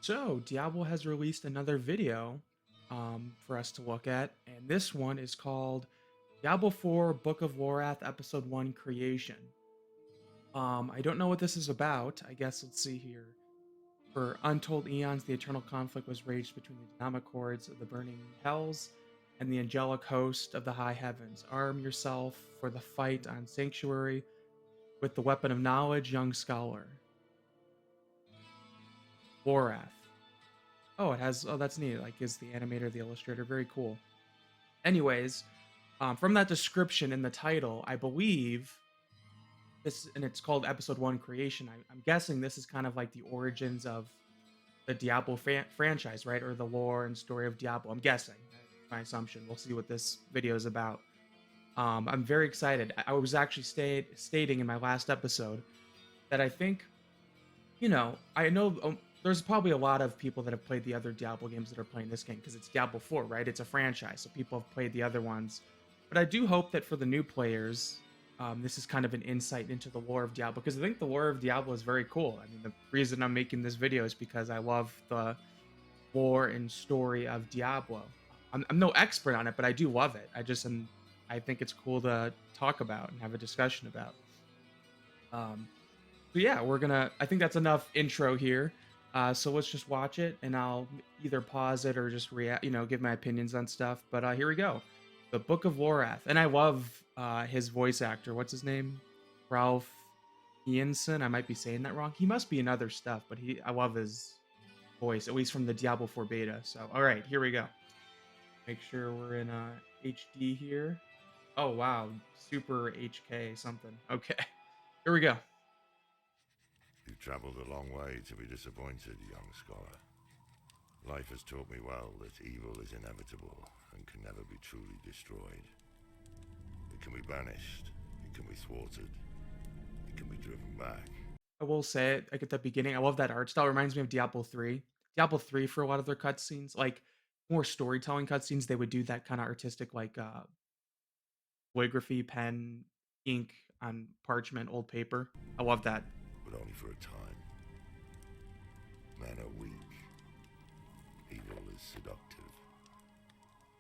So, Diablo has released another video for us to look at, and this one is called Diablo 4 Book of Lorath Episode 1 Creation. I don't know what this is about. I guess let's see here. For untold eons, the eternal conflict was raged between the dynamic hordes of the burning hells and the angelic host of the high heavens. Arm yourself for the fight on Sanctuary with the weapon of knowledge, young scholar. Lorath. Oh, it has. Oh, that's neat. Like, is the animator, the illustrator. Very cool. Anyways, from that description in the title, I believe this, and it's called Episode One Creation. I'm guessing this is kind of like the origins of the Diablo franchise, right, or the lore and story of Diablo. I'm guessing. That's my assumption. We'll see what this video is about. I'm very excited. I was actually stating in my last episode that I think, I know there's probably a lot of people that have played the other Diablo games that are playing this game because it's Diablo 4, right? It's a franchise, so people have played the other ones. But I do hope that for the new players, this is kind of an insight into the lore of Diablo because I think the lore of Diablo is very cool. I mean, the reason I'm making this video is because I love the lore and story of Diablo. I'm no expert on it, but I do love it. I think it's cool to talk about and have a discussion about. Um, so yeah, I think that's enough intro here. So let's just watch it, and I'll either pause it or just react. Give my opinions on stuff. But here we go. The Book of Lorath, and I love his voice actor. What's his name? Ralph Ianson. I might be saying that wrong. He must be in other stuff, but I love his voice, at least from the Diablo 4 beta. So all right, here we go. Make sure we're in HD here. Oh wow, super HK something. Okay, here we go. You've travelled a long way to be disappointed, young scholar. Life has taught me well that evil is inevitable and can never be truly destroyed. It can be banished, it can be thwarted, it can be driven back. I will say it, like at the beginning, I love that art style. It reminds me of Diablo 3. Diablo 3 for a lot of their cutscenes, like more storytelling cutscenes, they would do that kind of artistic, like calligraphy, pen, ink on parchment, old paper. I love that. But only for a time. Men are weak. Evil is seductive.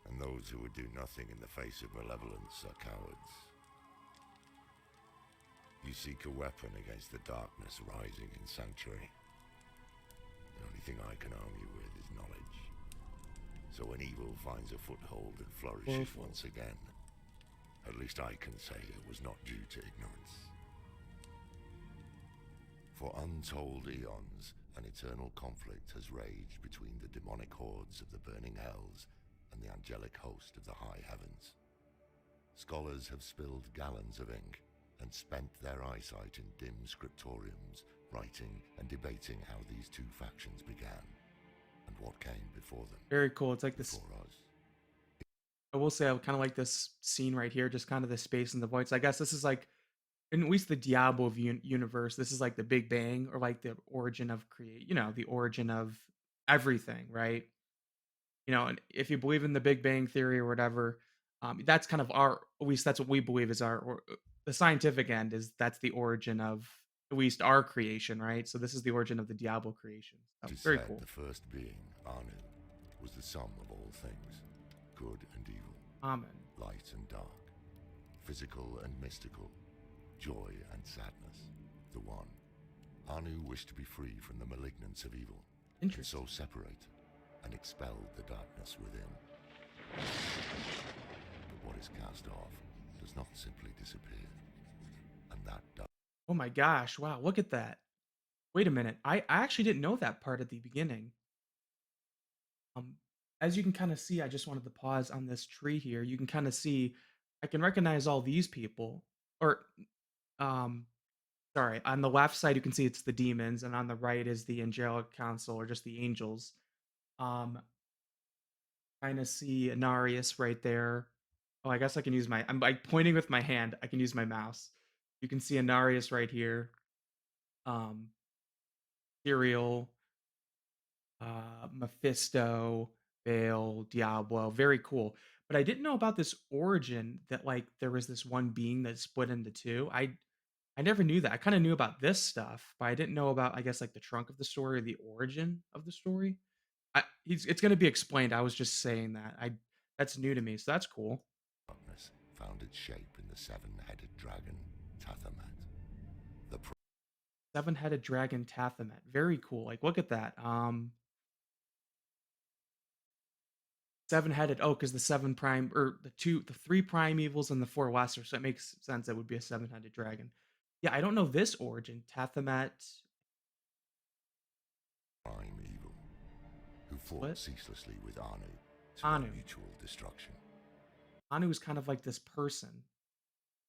And those who would do nothing in the face of malevolence are cowards. You seek a weapon against the darkness rising in Sanctuary. The only thing I can arm you with is knowledge. So when evil finds a foothold and flourishes once again, at least I can say it was not due to ignorance. For untold eons, an eternal conflict has raged between the demonic hordes of the burning hells and the angelic host of the high heavens. Scholars have spilled gallons of ink and spent their eyesight in dim scriptoriums, writing and debating how these two factions began and what came before them. Very cool. It's like this. Before us. I will say I kind of like this scene right here, just kind of the space and the voids. I guess this is like, in at least the Diablo universe, this is like the Big Bang or like the origin of the origin of everything, right? And if you believe in the Big Bang theory or whatever, that's kind of at least that's what we believe is or the scientific end is that's the origin of at least our creation, right? So this is the origin of the Diablo creation. It So, is very said cool. the first being, Anu, was the sum of all things, good and evil, Amen. light and dark, physical and mystical, joy and sadness, the one. Anu wished to be free from the malignance of evil, and Interesting. so separate and expelled the darkness within. But what is cast off does not simply disappear, and that does. Oh my gosh! Wow, look at that. Wait a minute. I actually didn't know that part at the beginning. Um, as you can kind of see, I just wanted to pause on this tree here. You can kind of see, I can recognize all these people, or um, sorry, on the left side you can see it's the demons, and on the right is the angelic council or just the angels. Um, kind of see Anarius right there. Oh, I guess I can use I'm like pointing with my hand. I can use my mouse. You can see Anarius right here. Um, Ariel, Mephisto, Baal, Diablo. Very cool. But I didn't know about this origin that like there was this one being that split into two. I never knew that. I kinda knew about this stuff, but I didn't know about, I guess, like, the trunk of the story or the origin of the story. It's gonna be explained, I was just saying that. I That's new to me, so that's cool. darkness found its shape in the seven-headed dragon, Tathamat. The Seven-headed dragon Tathamet. Very cool. Like, look at that. Seven-headed. Oh, because the 7 prime or the 3 prime evils and the 4 lesser, so it makes sense it would be a seven-headed dragon. Yeah, I don't know this origin. Tathamet prime evil, who fought what? ceaselessly with Anu to their Anu. mutual destruction. Anu is kind of like this person.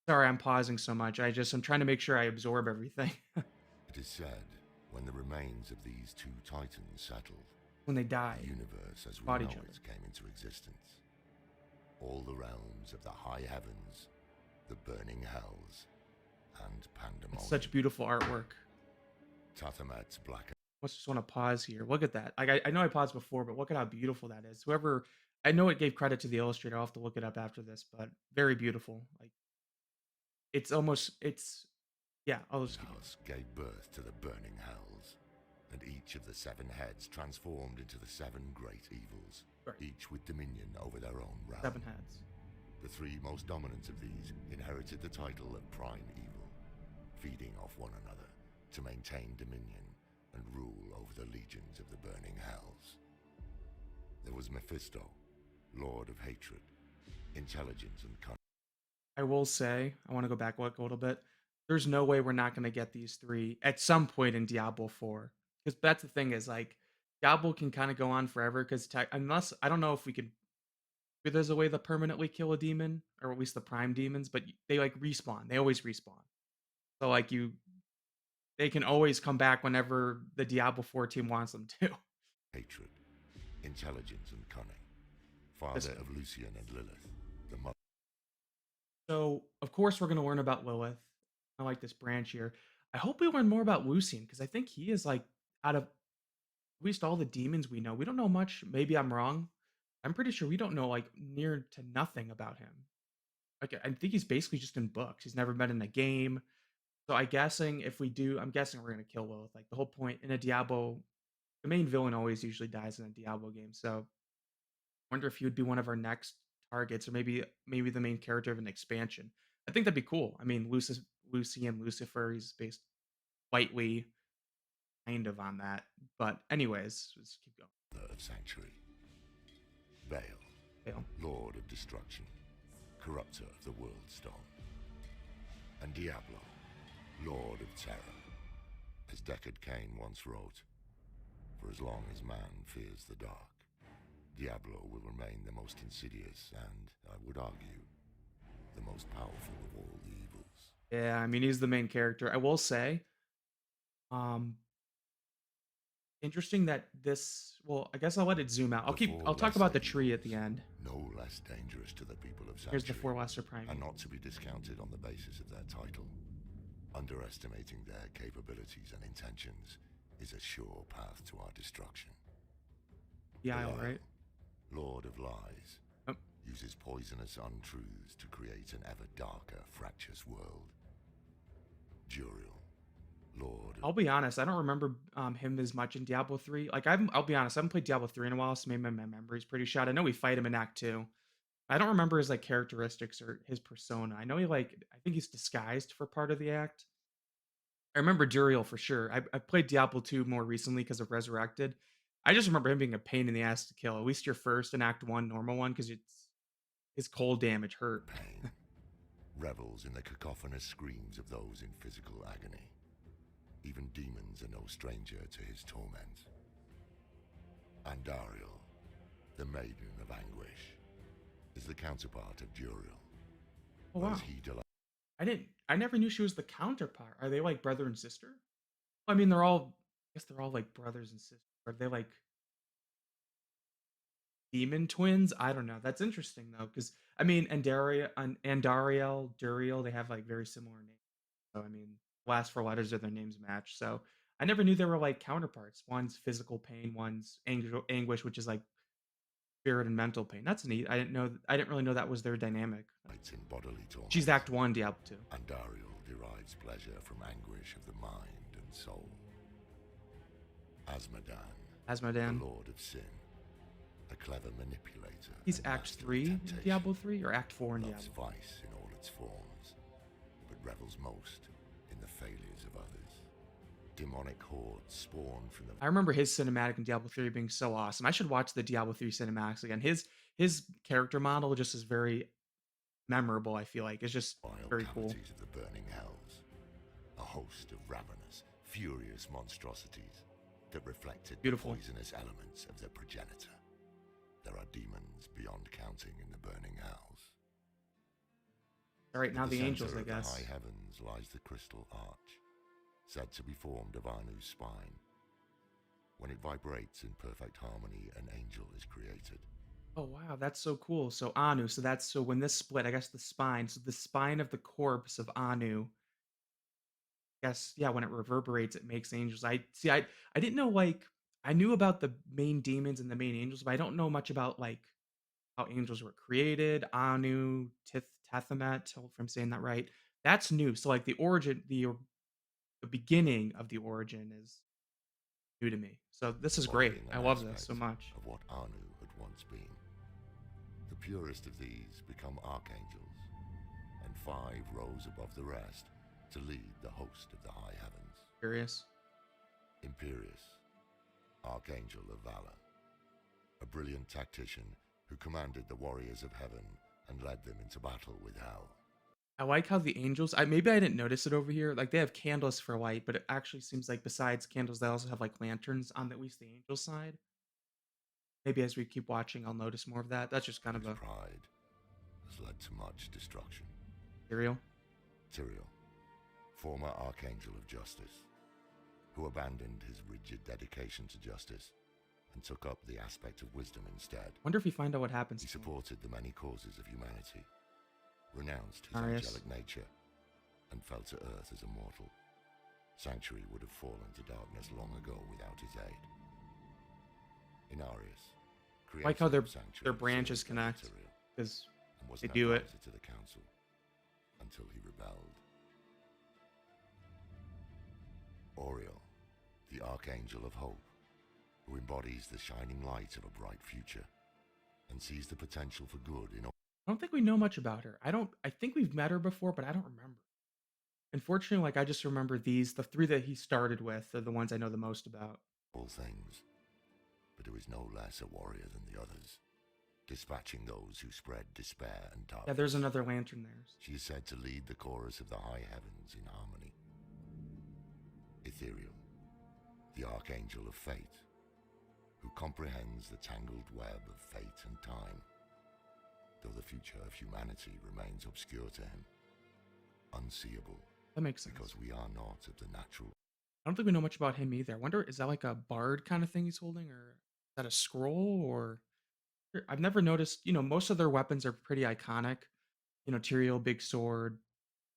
Sorry, I'm pausing so much. I'm trying to make sure I absorb everything. It is said, when the remains of these two titans settled, When they the died, universe as we fought know each other. it came into existence. All the realms of the high heavens, the burning hells, and It's pandemonium. such beautiful artwork. Tathamat's black Let's just want to pause here. Look at that. Like I know I paused before, but look at how beautiful that is. Whoever I know it gave credit to the illustrator. I'll have to look it up after this, but very beautiful. Like it's yeah, I'll just keep going. house gave birth to the burning hells, and each of the seven heads transformed into the seven great evils, Right. each with dominion over their own realm. 7 heads. The three most dominant of these inherited the title of Prime Evil, feeding off one another to maintain dominion and rule over the legions of the burning hells. There was Mephisto, Lord of Hatred, Intelligence and Cunning. I will say, I want to go back a little bit. There's no way we're not going to get these 3 at some point in Diablo 4. Cuz that's the thing is like Diablo can kind of go on forever cuz unless I don't know if we could if there's a way to permanently kill a demon or at least the prime demons, but they like respawn. They always respawn. So like they can always come back whenever the Diablo 4 team wants them to. Hatred, Intelligence and Cunning, father Fisto. of Lucian and Lilith, the mother. So, of course, we're going to learn about Lilith. I like this branch here. I hope we learn more about Lucian because I think he is like out of at least all the demons we know. We don't know much. Maybe I'm wrong. I'm pretty sure we don't know like near to nothing about him. Like I think he's basically just in books. He's never been in a game. So I guessing if we do, I'm guessing we're gonna kill Lilith. Like the whole point in a Diablo, the main villain always usually dies in a Diablo game. So I wonder if he would be one of our next targets, or maybe the main character of an expansion. I think that'd be cool. I mean, Lucy and Lucifer, he's based lightly kind of on that. But anyways, let's keep going. Of Sanctuary, Baal, Fail. Lord of Destruction, Corrupter of the World Stone, and Diablo, Lord of Terror. As Deckard Cain once wrote, for as long as man fears the dark, Diablo will remain the most insidious and, I would argue, the most powerful of all the evils. Yeah, I mean he's the main character. I will say, um, interesting that this well, I guess I'll let it zoom out. The four I'll talk about lesser the tree at the evils, end. no less dangerous to the people of Here's the Sanctuary, 4 lesser prime and evils. not to be discounted on the basis of their title. Underestimating their capabilities and intentions is a sure path to our destruction. Yeah, Belial, right. Lord of Lies, Oh, uses poisonous untruths to create an ever darker, fractious world. Dural, Lord I'll of be honest, I don't remember, him as much in Diablo 3. Like, I'll be honest, I haven't played Diablo 3 in a while, so maybe my memory's pretty shot. I know we fight him in Act 2. I don't remember his, like, characteristics or his persona. I know I think he's disguised for part of the act. I remember Duriel for sure. I played Diablo 2 more recently because of Resurrected. I just remember him being a pain in the ass to kill, at least your first in Act 1 normal one, because it's his cold damage hurt. Pain, revels in the cacophonous screams of those in physical agony. Even demons are no stranger to his torment. And Ariel, the Maiden of Anguish, is the counterpart of Dural. Oh, Whereas wow. he delights I never knew she was the counterpart. Are they like brother and sister? I mean, I guess they're all like brothers and sisters. Are they like demon twins? I don't know. That's interesting though, because I mean, Andariel, Duriel, they have like very similar names. So I mean, last 4 letters of their names match. So I never knew they were like counterparts. One's physical pain, one's anguish, which is like spirit and mental pain. That's neat. I didn't really know that was their dynamic. in bodily She's torment. Act 1, Diablo 2. And Ariel derives pleasure from anguish of the mind and soul. Asmodan, the Asmodan. Lord of Sin, a clever manipulator He's and Act master of 3 in temptation, Diablo 3 or Act 4 in loves Diablo 3? vice in all its forms, but revels most in the failures of others. Demonic hordes spawn from the I remember his cinematic in Diablo 3 being so awesome. I should watch the Diablo 3 cinematics again. His character model just is very memorable, I feel like. It's just vile very cool. cavities of the burning hells, a host of ravenous, furious monstrosities that reflected the Beautiful. poisonous elements of their progenitor. There are demons beyond counting in the burning hells. All right, At now the the angels, center I of the high guess. heavens lies the crystal arch, said to be formed of Anu's spine. When it vibrates in perfect harmony, an angel is created. Oh wow, that's so cool. So Anu, so that's so when this split, I guess the spine, so the spine of the corpse of Anu, guess yeah, when it reverberates, it makes angels. I see. I didn't know like I knew about the main demons and the main angels, but I don't know much about like how angels were created. Anu, Tethamet, hope if I'm saying that right. That's new. So like the origin, the beginning of the origin is new to me. So this is great. Embodying I an love this so aspect much. of what Anu had once been. The purest of these become archangels, and 5 rose above the rest to lead the host of the high heavens. Curious. Imperius, Archangel of Valor, a brilliant tactician who commanded the warriors of heaven and led them into battle with hell. I like how the angels. I maybe I didn't notice it over here. Like they have candles for light, but it actually seems like besides candles, they also have like lanterns on at least the angel side. Maybe as we keep watching, I'll notice more of that. That's just kind of Whose a pride has led to much destruction. material. Tyrael, former Archangel of Justice, who abandoned his rigid dedication to justice and took up the aspect of wisdom instead. Wonder if we find out what happens He to him. supported the many causes of humanity, renounced his Arius. angelic nature, and fell to earth as a mortal. Sanctuary would have fallen to darkness long ago without his aid. In Arius, I like how creator of their Sanctuary, branches served connect under Tyrael because and was they an do it. advisor to the council until he rebelled. Ariel, the Archangel of Hope, who embodies the shining light of a bright future and sees the potential for good in I don't think we know much about her. I don't. I think we've met her before, but I don't remember. Unfortunately, like I just remember these. The three that he started with are the ones I know the most about. all things, but who is no less a warrior than the others, dispatching those who spread despair and Yeah, darkness. there's another lantern there. She is said to lead the chorus of the high heavens in harmony. Ethereum, the Archangel of Fate, who comprehends the tangled web of fate and time, though the future of humanity remains obscure to him, unseeable, That makes sense. because we are not of the natural. I don't think we know much about him either. I wonder, is that like a bard kind of thing he's holding, or is that a scroll? Or I've never noticed. Most of their weapons are pretty iconic. Tyrael, big sword,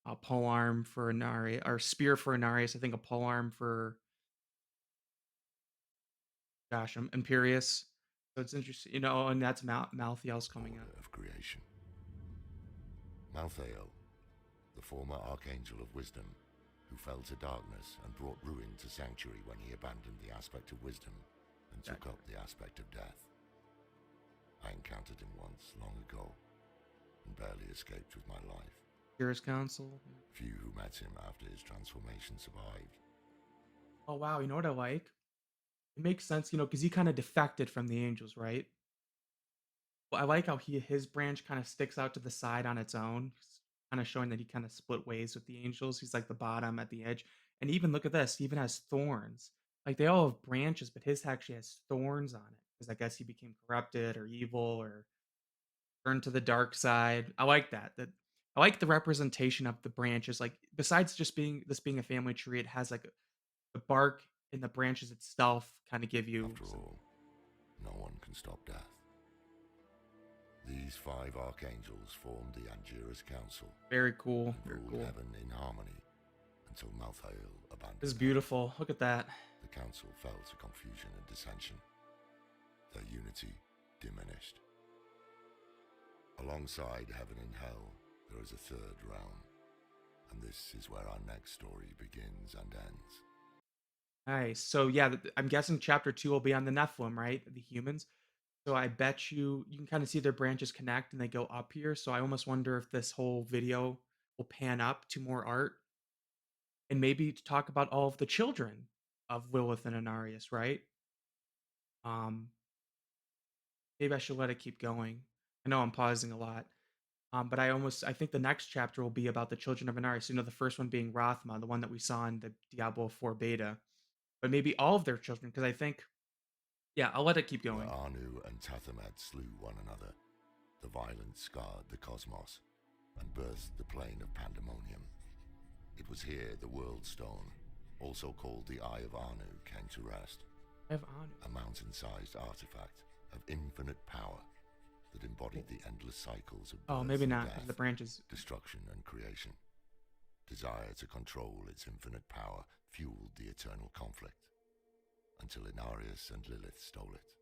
a polearm for Inari, or spear for Inarius. I think a polearm for gosh, Imperius. So it's interesting, and that's Malthael's coming up. Order of creation. Malthael, the former Archangel of Wisdom, who fell to darkness and brought ruin to Sanctuary when he abandoned the aspect of wisdom and took up the aspect of death. I encountered him once, long ago, and barely escaped with my life. Purist Council. Few who met him after his transformation survived. Oh wow, you know what I like? It makes sense, because he kind of defected from the angels, right? Well, I like how his branch kind of sticks out to the side on its own, kind of showing that he kind of split ways with the angels. He's like the bottom at the edge. And even look at this, he even has thorns. Like they all have branches, but his actually has thorns on it. Because I guess he became corrupted or evil or turned to the dark side. I like that. That I like the representation of the branches. Like besides just being a family tree, it has like the bark and the branches itself kind of give you After some all, no one can stop death. These 5 archangels formed the Angelus Council very cool. and Very ruled cool. heaven in harmony until Malthael abandoned This is them. beautiful. Look at that. The council fell to confusion and dissension. Their unity diminished. Alongside heaven and hell, there is a third realm, And this is where our next story begins and ends. Nice. So yeah, I'm guessing chapter 2 will be on the Nephilim, right? The humans. So I bet you can kind of see their branches connect and they go up here. So I almost wonder if this whole video will pan up to more art and maybe to talk about all of the children of Lilith and Anarius, right? Um, Maybe I should let it keep going. I know I'm pausing a lot. But I think the next chapter will be about the children of Anarius. The first one being Rathma, the one that we saw in the Diablo 4 beta. But maybe all of their children, because I think, yeah, I'll let it keep Where going. Anu and Tathamad slew one another, the violence scarred the cosmos and birthed the plane of pandemonium. It was here the World Stone, also called the Eye of Anu, came to rest. I have Anu. A mountain-sized artifact of infinite power that embodied the endless cycles of Oh, birth maybe and not, because the death, branches. destruction and creation. Desire to control its infinite power fueled the eternal conflict, until Inarius and Lilith stole it,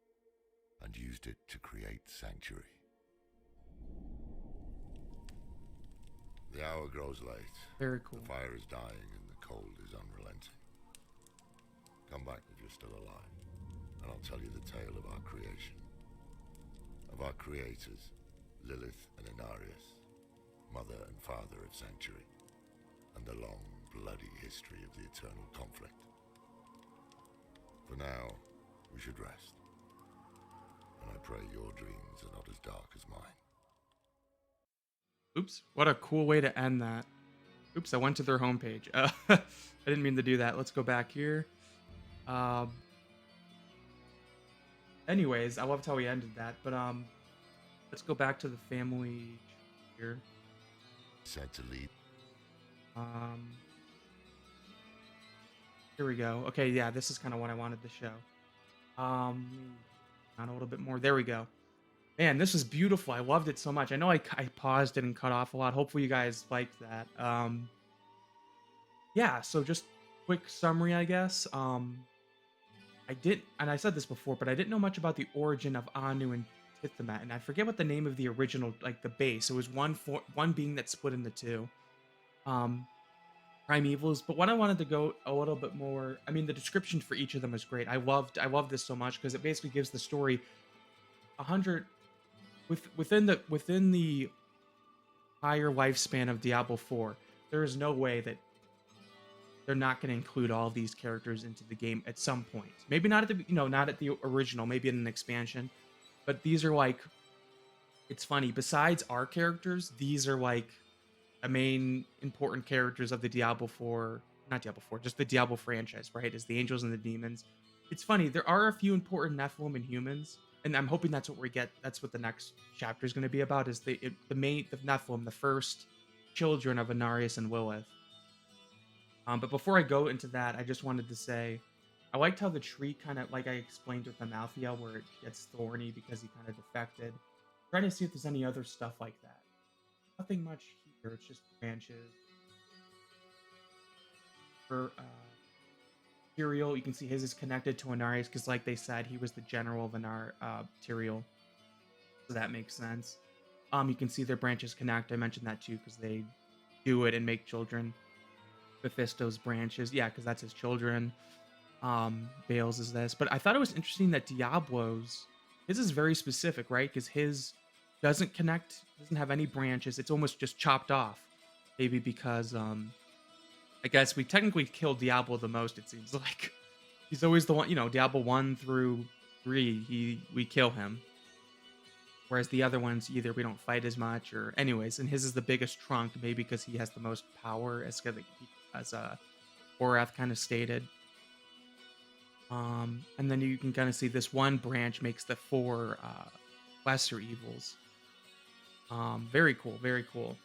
and used it to create Sanctuary. The hour grows late. Very cool. The fire is dying and the cold is unrelenting. Come back if you're still alive, and I'll tell you the tale of our creation. Of our creators, Lilith and Inarius, mother and father of Sanctuary, and the long, bloody history of the eternal conflict. For now, we should rest, and I pray your dreams are not as dark as mine. Oops, what a cool way to end that. Oops, I went to their homepage. I didn't mean to do that. Let's go back here. Um, Anyways, I loved how we ended that, but let's go back to the family here. Said to lead. Um, Here we go. Okay, yeah, this is kind of what I wanted to show. On a little bit more. There we go. Man, this was beautiful. I loved it so much. I know I paused it and cut off a lot. Hopefully you guys liked that. Yeah, so just quick summary, I guess. I did, and I said this before, but I didn't know much about the origin of Anu and Tithamet, and I forget what the name of the original, like the base. It was one being that split into two. Um, Primevals, but when I wanted to go a little bit more, I mean, the description for each of them is great. I loved this so much because it basically gives the story 100 within the higher lifespan of Diablo 4. There is no way that they're not going to include all these characters into the game at some point. Maybe not at not at the original, maybe in an expansion, but these are like, it's funny. Besides our characters, these are like the main important characters of the Diablo 4, not Diablo 4, just the Diablo franchise, right? Is the angels and the demons. It's funny, there are a few important Nephilim and humans, and I'm hoping that's what we get. That's what the next chapter is going to be about, is the Nephilim, the first children of Anarius and Lilith. But before I go into that, I just wanted to say I liked how the tree kind of, like I explained with Amalthea, where it gets thorny because he kind of defected. Trying to see if there's any other stuff like that. Nothing much here. It's just branches. For Ariel, you can see his is connected to Anarius because, like they said, he was the general of Tyrael. So that makes sense. You can see their branches connect. I mentioned that too because they do it and make children. Mephisto's branches, yeah, because that's his children. Bales is this, but I thought it was interesting that Diablo's, his is very specific, right? Because his doesn't connect, doesn't have any branches. It's almost just chopped off. Maybe because I guess we technically killed Diablo the most. It seems like he's always the one. Diablo 1 through 3, we kill him. Whereas the other ones, either we don't fight as much, or anyways. And his is the biggest trunk, maybe because he has the most power, as Lorath kind of stated. And then you can kind of see this one branch makes the 4 lesser evils. Very cool, very cool.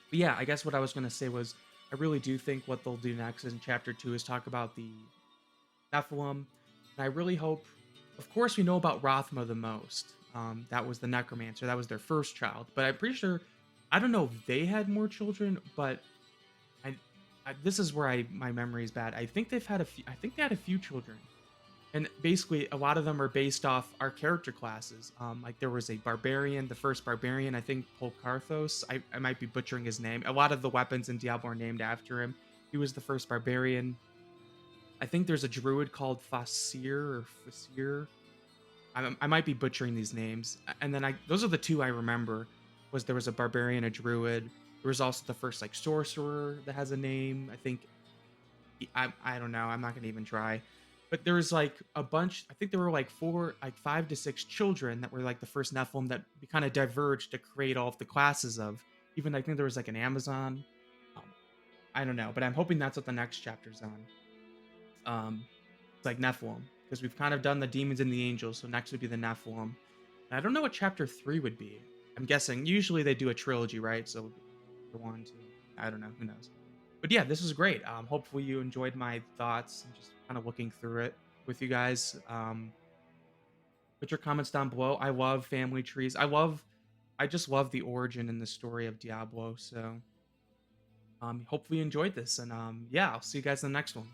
But yeah, I guess what I was going to say was I really do think what they'll do next in chapter 2 is talk about the Nephilim. And I really hope, of course, we know about Rathma the most. That was the necromancer. That was their first child. But I'm pretty sure, I don't know if they had more children, but this is where my memory is bad. I think they've had a few. I think they had a few children. And basically, a lot of them are based off our character classes. Like there was a barbarian, the first barbarian, I think Polkarthos. I might be butchering his name. A lot of the weapons in Diablo are named after him. He was the first barbarian. I think there's a druid called Fasir or Fasir. I might be butchering these names. And then those are the two I remember. Was there was a barbarian, a druid. There was also the first like sorcerer that has a name. I think I don't know. I'm not gonna even try. But there's like a bunch. I think there were like four, like 5 to 6 children that were like the first Nephilim that we kind of diverged to create all of the classes of. Even I think there was like an Amazon. Um, I don't know, but I'm hoping that's what the next chapter's on. It's like Nephilim because we've kind of done the demons and the angels. So next would be the Nephilim. And I don't know what chapter 3 would be. I'm guessing usually they do a trilogy, right? So chapter 1, 2. I don't know. Who knows? But yeah, this was great. Hopefully you enjoyed my thoughts and just kind of looking through it with you guys. Put your comments down below. I love family trees. I just love the origin and the story of Diablo. So hopefully you enjoyed this. And yeah, I'll see you guys in the next one.